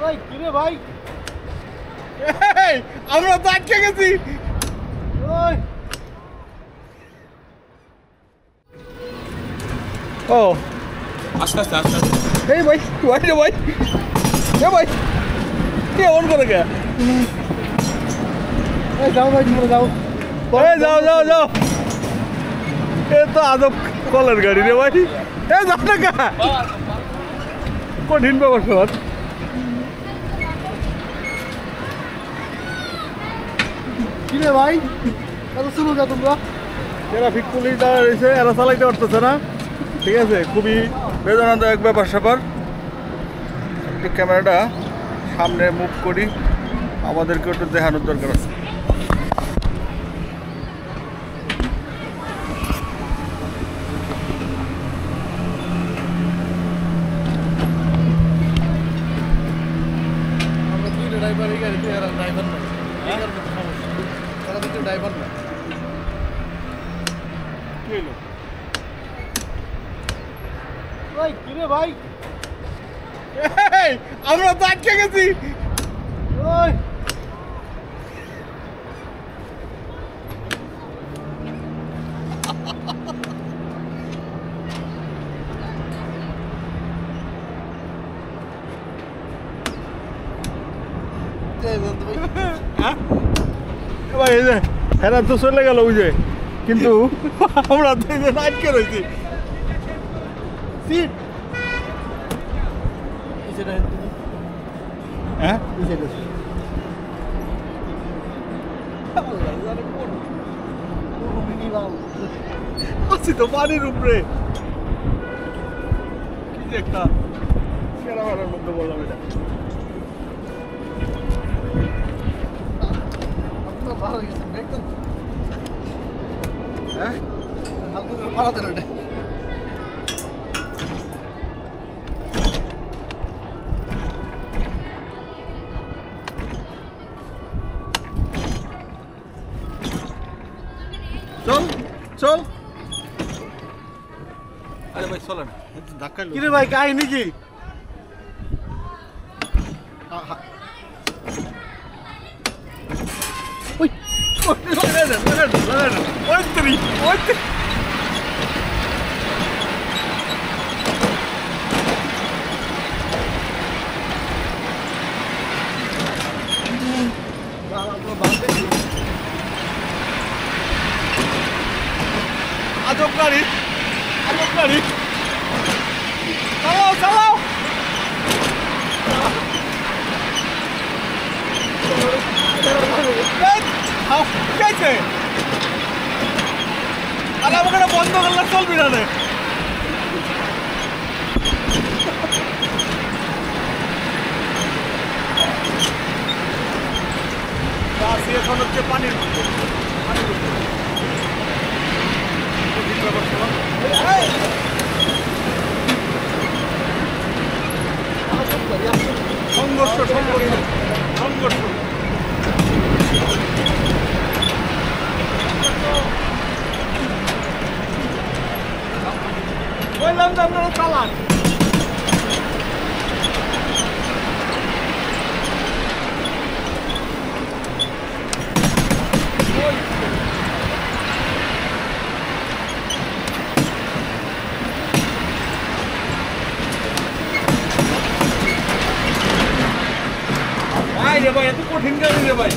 ওই কিরে ভাই, আমরা তো আটকে গেছি। ওই ও আস্তে আস্তে আস্তে আস্তে। এই ভাই ভাই রে ভাই, এ ভাই কে অন করে গে? এই যাও ভাই, তোমরা যাও, এই যাও যাও যাও। এ তো আদব কলের গাড়ি রে ভাই, এ যাও না কা, কঠিন ব্যবসা। কিরে ভাই, এত শুরু যা তোমরা? ট্রাফিক পুলিশ দাঁড়া রয়েছে, এরা চালাইতে পারতেছে না। ঠিক আছে, খুবই বেদনাদায়ক ব্যাপার স্যাপার। একটু ক্যামেরাটা সামনে মুভ করি, আমাদেরকে একটু দেখানোর দরকার আছে। আমরা দুইটা ড্রাইভার, এই গাড়িতে এরা ড্রাইভার না, এই কারণে সমস্যা, তারা দুটো ড্রাইভার না। কি হলো? ওই কিরে ভাই, আমরা তো আটকে গেছি। ওই ভাই, এই যে হেরা তো চলে গেল ওই যে, কিন্তু আমরা তো এই যে আটকে রয়েছি। সিট হ্যাঁ, আছি তো পানির উপরে। কি যে একটা সেরা ভাড়ার মধ্যে বললাম এটা। হ্যাঁ, ভাড়া দেন ওটা। চল চল। আরে ভাই চলেন, ধাক্কা কিরে ভাই, কাহিনী কি? ওই আজব গাড়ি, আজব গাড়ি, চালাও চালাও। আরে আমাকে বন্ধ করলে চলবি না রে। এখন হচ্ছে পানির মধ্যে, সংঘর্ষ সংঘর্ষ সংঘর্ষ। বললাম তো আপনারা চালান। ভাই রে ভাই, এত কঠিন গাড়ি রে ভাই।